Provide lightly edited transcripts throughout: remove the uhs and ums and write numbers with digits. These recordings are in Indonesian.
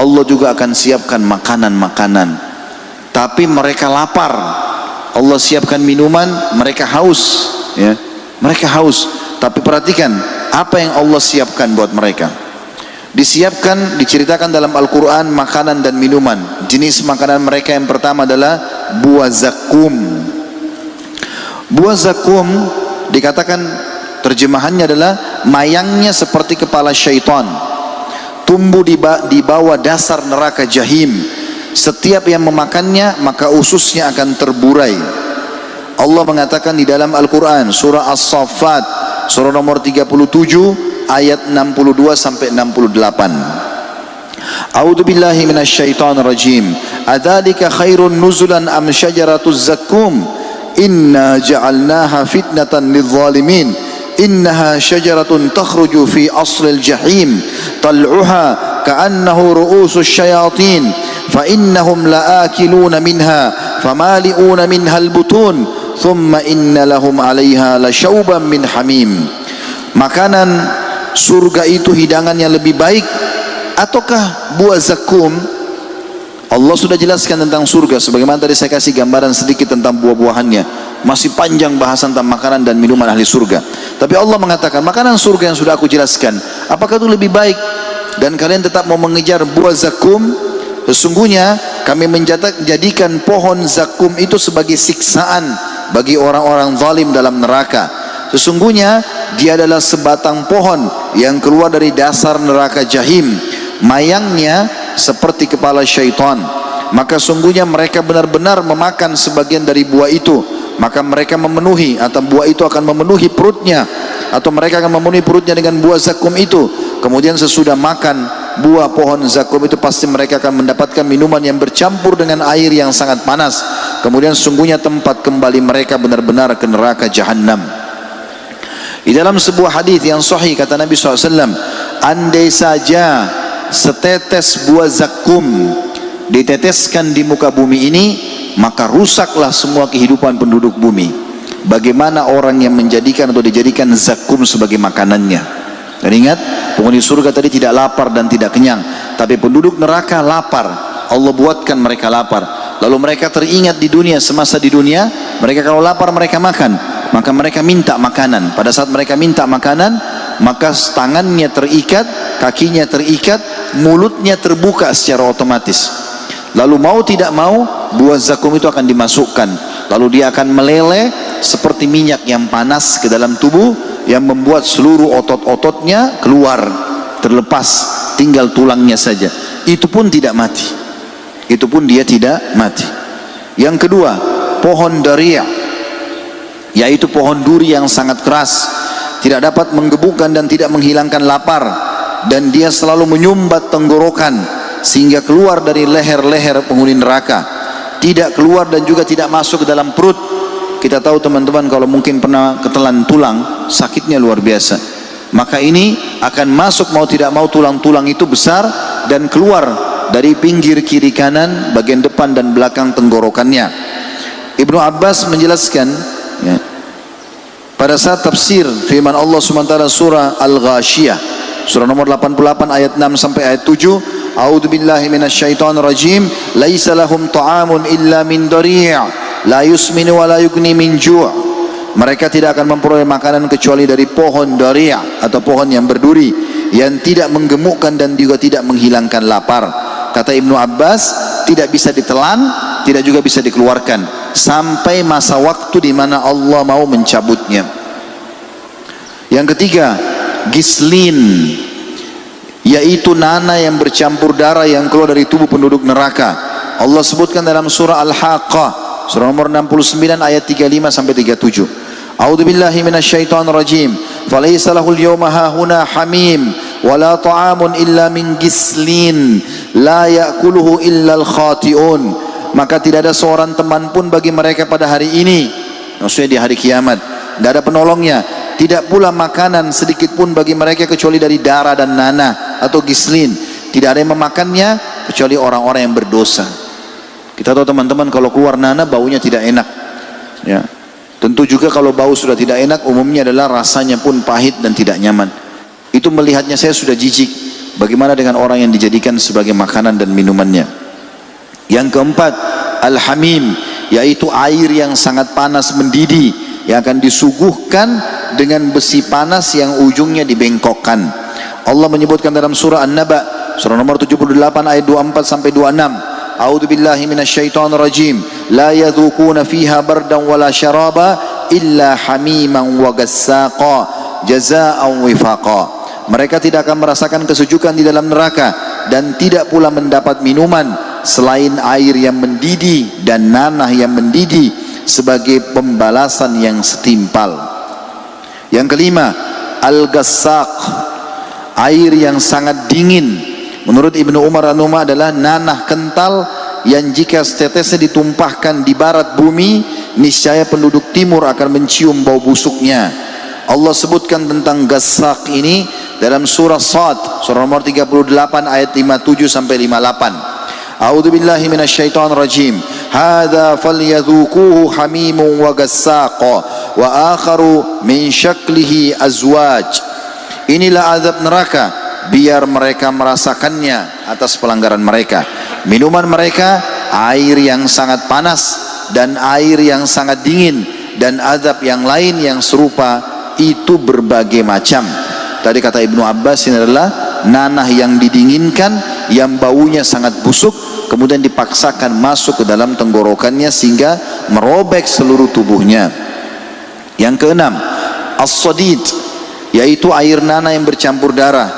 Allah juga akan siapkan makanan-makanan. Tapi mereka lapar. Allah siapkan minuman, mereka haus, ya. Mereka haus. Tapi perhatikan apa yang Allah siapkan buat mereka. Diceritakan dalam Al-Quran makanan dan minuman. Jenis makanan mereka yang pertama adalah buah zakum. Buah zakum dikatakan terjemahannya adalah mayangnya seperti kepala syaitan, tumbuh di bawah dasar neraka jahim. Setiap yang memakannya maka ususnya akan terburai. Allah mengatakan di dalam Al-Quran surah As-Saffat surah nomor 37 ayat 62 sampai 68. A'udzu billahi minasyaitonir rajim. Adzalika khairun nuzulan am syajaratuz zakum? Inna ja'alnaha fitnatan lidh-dhalimin. Innaha syajaratun takhruju fi aslil jahim. Tal'uha ka'annahu ru'usus syayatin. Fa innahum la'akiluna minha famali'una minha al-butun. Thumma inna lahum 'alayha lasyauban min hamim. Makanan surga itu hidangannya lebih baik ataukah buah zakum? Allah sudah jelaskan tentang surga sebagaimana tadi saya kasih gambaran sedikit tentang buah-buahannya. Masih panjang bahasan tentang makanan dan minuman ahli surga. Tapi Allah mengatakan makanan surga yang sudah aku jelaskan, apakah itu lebih baik? Dan kalian tetap mau mengejar buah zakum? Sesungguhnya kami menjadikan pohon zakum itu sebagai siksaan bagi orang-orang zalim dalam neraka. Sesungguhnya dia adalah sebatang pohon yang keluar dari dasar neraka jahim. Mayangnya seperti kepala syaitan. Maka sungguhnya mereka benar-benar memakan sebagian dari buah itu. Maka mereka memenuhi, atau buah itu akan memenuhi perutnya, atau mereka akan memenuhi perutnya dengan buah zakum itu. Kemudian sesudah makan buah pohon zakum itu pasti mereka akan mendapatkan minuman yang bercampur dengan air yang sangat panas. Kemudian sungguhnya tempat kembali mereka benar-benar ke neraka Jahannam. Di dalam sebuah hadis yang sahih kata Nabi SAW, andai saja setetes buah zakum diteteskan di muka bumi ini, maka rusaklah semua kehidupan penduduk bumi. Bagaimana orang yang menjadikan atau dijadikan zakum sebagai makanannya. Dan ingat, penghuni surga tadi tidak lapar dan tidak kenyang, tapi penduduk neraka lapar. Allah buatkan mereka lapar. Lalu mereka teringat di dunia, semasa di dunia mereka kalau lapar mereka makan. Maka mereka minta makanan. Pada saat mereka minta makanan, maka tangannya terikat, kakinya terikat, mulutnya terbuka secara otomatis. Lalu mau tidak mau, buah zakum itu akan dimasukkan. Lalu dia akan meleleh seperti minyak yang panas ke dalam tubuh, yang membuat seluruh otot-ototnya keluar, terlepas, tinggal tulangnya saja. Itu pun tidak mati. Itu pun dia tidak mati. Yang kedua, pohon dariya, yaitu pohon duri yang sangat keras, tidak dapat menggebukkan dan tidak menghilangkan lapar, dan dia selalu menyumbat tenggorokan sehingga keluar dari leher-leher penghuni neraka, tidak keluar dan juga tidak masuk ke dalam perut. Kita tahu teman-teman kalau mungkin pernah ketelan tulang, sakitnya luar biasa. Maka ini akan masuk mau tidak mau, tulang-tulang itu besar dan keluar dari pinggir kiri kanan, bagian depan dan belakang tenggorokannya. Ibnu Abbas menjelaskan, ya, pada saat tafsir firman Allah SWT surah Al-Ghashiyah surah nomor 88 ayat 6 sampai ayat 7, a'udzu billahi minasyaitonir rajim, laisa lahum ta'amun illa min dari' la yusminu wa la yughni min ju'. Mereka tidak akan memperoleh makanan kecuali dari pohon dari' atau pohon yang berduri yang tidak menggemukkan dan juga tidak menghilangkan lapar. Kata Ibnu Abbas, tidak bisa ditelan, tidak juga bisa dikeluarkan sampai masa waktu di mana Allah mau mencabutnya. Yang ketiga, gislin, yaitu nanah yang bercampur darah yang keluar dari tubuh penduduk neraka. Allah sebutkan dalam surah Al-Haqqah surah nomor 69 ayat 35 sampai 37. A'udzu billahi minasyaitonir rajim. Falaysa lahul yawma hahuna hamim wala ta'amun illa min gislin la ya'kuluhu illa al-khati'un. Maka tidak ada seorang teman pun bagi mereka pada hari ini, maksudnya di hari kiamat, tidak ada penolongnya. Tidak pula makanan sedikit pun bagi mereka kecuali dari darah dan nanah atau gislin. Tidak ada yang memakannya kecuali orang-orang yang berdosa. Kita tahu teman-teman kalau keluar nanah baunya tidak enak, ya. Tentu juga kalau bau sudah tidak enak, umumnya adalah rasanya pun pahit dan tidak nyaman. Itu melihatnya saya sudah jijik. Bagaimana dengan orang yang dijadikan sebagai makanan dan minumannya? Yang keempat, al-hamim, yaitu air yang sangat panas mendidih, yang akan disuguhkan dengan besi panas yang ujungnya dibengkokkan. Allah menyebutkan dalam surah An-Naba, surah nomor 78 ayat 24 sampai 26. A'udzu billahi minasyaitonir rajim. La yadhukuna fiha bardan wala syaraba illa hamiman wa gassaqa jazaa'an wifaqa. Mereka tidak akan merasakan kesejukan di dalam neraka dan tidak pula mendapat minuman selain air yang mendidih dan nanah yang mendidih sebagai pembalasan yang setimpal. Yang kelima, al-gassaq, air yang sangat dingin. Menurut Ibnu Umar An-Numah adalah nanah kental yang jika setetesnya ditumpahkan di barat bumi, niscaya penduduk timur akan mencium bau busuknya. Allah sebutkan tentang gassaq ini dalam surah Sad, surah nomor 38 ayat 57 sampai 58. A'udzu billahi minasyaitonir rajim. Hadza falyadhuquhu hamimun wa gassaqa wa akharu min syaklihi azwaj. Inilah azab neraka, biar mereka merasakannya atas pelanggaran mereka. Minuman mereka air yang sangat panas dan air yang sangat dingin, dan azab yang lain yang serupa itu berbagai macam. Tadi kata Ibnu Abbas ini adalah nanah yang didinginkan yang baunya sangat busuk, kemudian dipaksakan masuk ke dalam tenggorokannya sehingga merobek seluruh tubuhnya. Yang keenam, as-sadid, yaitu air nanah yang bercampur darah.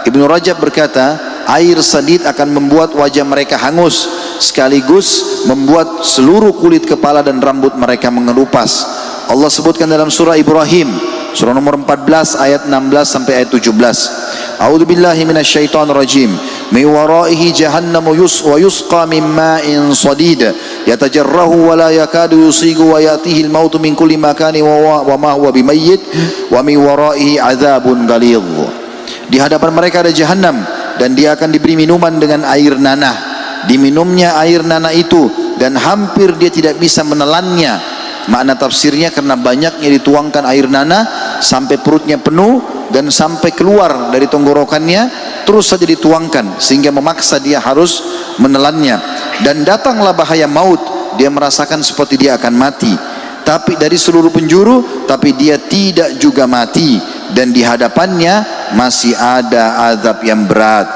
Ibnu Rajab berkata, air sadid akan membuat wajah mereka hangus, sekaligus membuat seluruh kulit kepala dan rambut mereka mengelupas. Allah sebutkan dalam surah Ibrahim, surah nomor 14 ayat 16 sampai ayat 17. A'udzu billahi minasyaitonir rajim. Min waraihi jahannamu wa yusqa min ma'in sadid yatajarrahu wa la yakadu yusigu wa yatihi al-mautu min kulli makani wa ma huwa bimayyit wa min waraihi adzabun ghalidh. Di hadapan mereka ada jahannam dan dia akan diberi minuman dengan air nanah. Diminumnya air nanah itu dan hampir dia tidak bisa menelannya. Makna tafsirnya karena banyaknya dituangkan air nanah sampai perutnya penuh dan sampai keluar dari tenggorokannya, terus saja dituangkan sehingga memaksa dia harus menelannya. Dan datanglah bahaya maut, dia merasakan seperti dia akan mati, tapi dari seluruh penjuru, tapi dia tidak juga mati, dan di hadapannya masih ada azab yang berat.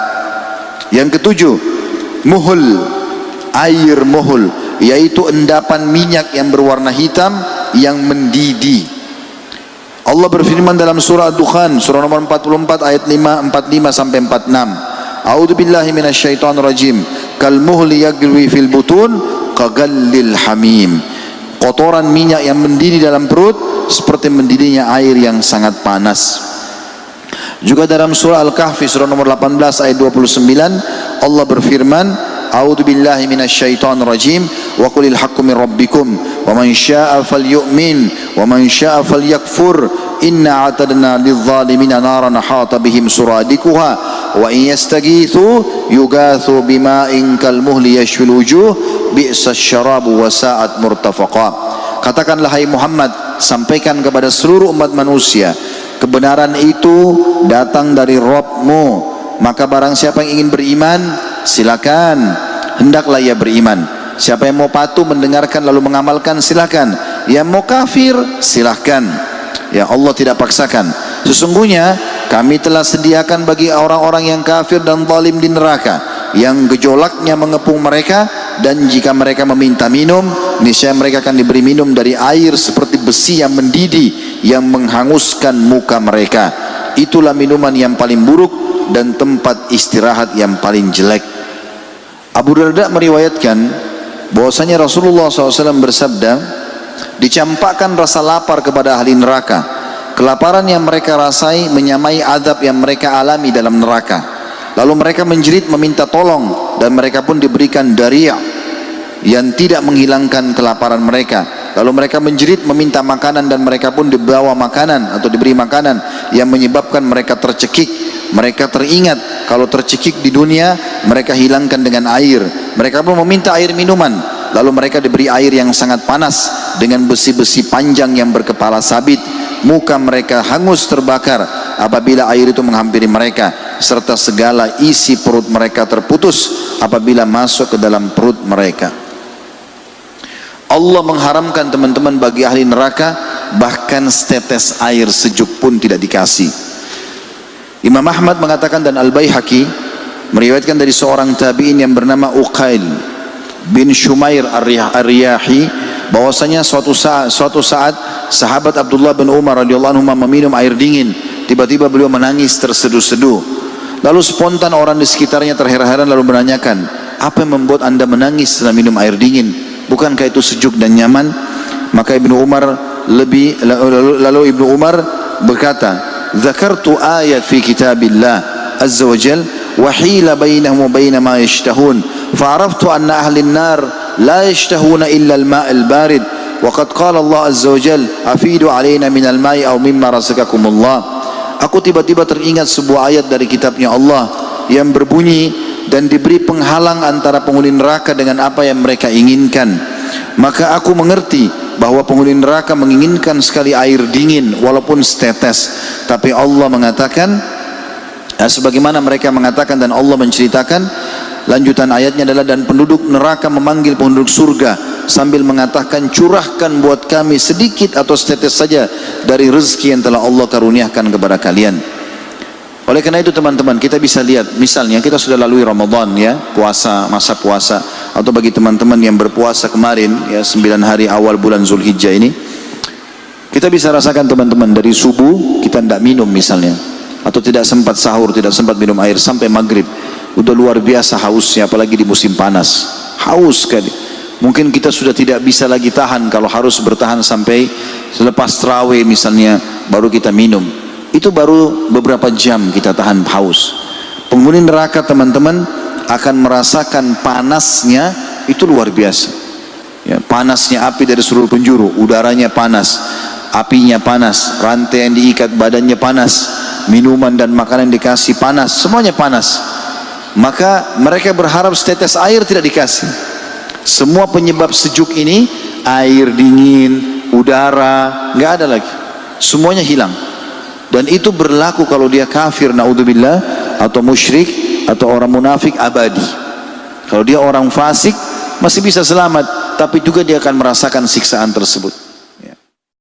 Yang ketujuh, muhul, air muhul, yaitu endapan minyak yang berwarna hitam yang mendidih. Allah berfirman dalam surah Ad-Dukhan, surah nomor 44 ayat 45 sampai 46. A'udzu billahi minasyaitonir rajim. Kal muhli yagli fil butun kagallil hamim. Kotoran minyak yang mendidih dalam perut seperti mendidihnya air yang sangat panas. Juga dalam surah Al-Kahfi surah nomor 18 ayat 29 Allah berfirman, A'udzu billahi minasyaitonir rajim wa qulil haqqu min rabbikum wa man syaa'a falyu'min wa man syaa'a falyakfur inna a'tadna lidh-dhalimina naran hata bihim suradikuha wa in yastaghithu yugathu bima'in kalmuhli yashfil wujuh bi'sasy syarabu wa sa'at murtafaqa. Katakanlah hai Muhammad, sampaikan kepada seluruh umat manusia, kebenaran itu datang dari Rabbmu, maka barang siapa yang ingin beriman silakan, hendaklah ia beriman. Siapa yang mau patuh mendengarkan lalu mengamalkan silakan, yang mau kafir silakan. Ya, Allah tidak paksakan. Sesungguhnya kami telah sediakan bagi orang-orang yang kafir dan zalim di neraka yang gejolaknya mengepung mereka, dan jika mereka meminta minum niscaya mereka akan diberi minum dari air seperti besi yang mendidih yang menghanguskan muka mereka. Itulah minuman yang paling buruk dan tempat istirahat yang paling jelek. Abu Darda meriwayatkan bahwasanya Rasulullah SAW bersabda, dicampakkan rasa lapar kepada ahli neraka. Kelaparan yang mereka rasai menyamai azab yang mereka alami dalam neraka. Lalu mereka menjerit meminta tolong, dan mereka pun diberikan dari' yang tidak menghilangkan kelaparan mereka. Lalu mereka menjerit meminta makanan, dan mereka pun dibawa makanan atau diberi makanan yang menyebabkan mereka tercekik. Mereka teringat kalau tercekik di dunia mereka hilangkan dengan air. Mereka pun meminta air minuman, lalu mereka diberi air yang sangat panas dengan besi-besi panjang yang berkepala sabit. Muka mereka hangus terbakar apabila air itu menghampiri mereka. serta segala isi perut mereka terputus apabila masuk ke dalam perut mereka. Allah mengharamkan teman-teman bagi ahli neraka, bahkan setetes air sejuk pun tidak dikasih. Imam Ahmad mengatakan dan Al-Baihaqi meriwayatkan dari seorang tabi'in yang bernama Uqail bin Shumair Ar-Riyahi, bahwasanya suatu saat sahabat Abdullah bin Umar radhiyallahu anhu meminum air dingin. Tiba-tiba beliau menangis terseduh-seduh. Lalu spontan orang di sekitarnya terheran-heran lalu menanyakan, apa yang membuat anda menangis setelah minum air dingin? Bukankah itu sejuk dan nyaman? Maka Ibnu Umar lalu Ibnu Umar berkata, "Dzakartu ayat fi kitabillah azza wa jal wa hila bainahum wa bain ma yashtahun fa'araftu anna ahli an-nar la yashtahuna illa al-ma' al-barid wa qad qala Allah azza wa jal afidu alaina min al-ma'i aw mimma razaqakumullah." Aku tiba-tiba teringat sebuah ayat dari kitabnya Allah yang berbunyi, dan diberi penghalang antara penghuni neraka dengan apa yang mereka inginkan. Maka aku mengerti bahwa penghuni neraka menginginkan sekali air dingin walaupun setetes. Tapi Allah mengatakan, sebagaimana mereka mengatakan, dan Allah menceritakan, lanjutan ayatnya adalah, dan penduduk neraka memanggil penduduk surga sambil mengatakan, curahkan buat kami sedikit atau setetes saja dari rezeki yang telah Allah karuniakan kepada kalian. Oleh karena itu teman-teman, kita bisa lihat, misalnya kita sudah lalui Ramadan ya, puasa, masa puasa, atau bagi teman-teman yang berpuasa kemarin ya 9 hari awal bulan Zulhijjah ini, kita bisa rasakan teman-teman, dari subuh kita tidak minum misalnya, atau tidak sempat sahur, tidak sempat minum air sampai maghrib, udah luar biasa hausnya, apalagi di musim panas, haus sekali. Mungkin kita sudah tidak bisa lagi tahan, kalau harus bertahan sampai selepas tarawih misalnya baru kita minum. Itu baru beberapa jam kita tahan haus. Penghuni neraka teman-teman akan merasakan panasnya, itu luar biasa ya, panasnya api dari seluruh penjuru, udaranya panas, apinya panas, rantai yang diikat badannya panas, minuman dan makanan dikasih panas, semuanya panas. Maka mereka berharap setetes air tidak dikasih. Semua penyebab sejuk ini, air dingin, udara, nggak ada lagi, semuanya hilang. Dan itu berlaku kalau dia kafir, naudzubillah, atau musyrik, atau orang munafik abadi. Kalau dia orang fasik masih bisa selamat, tapi juga dia akan merasakan siksaan tersebut.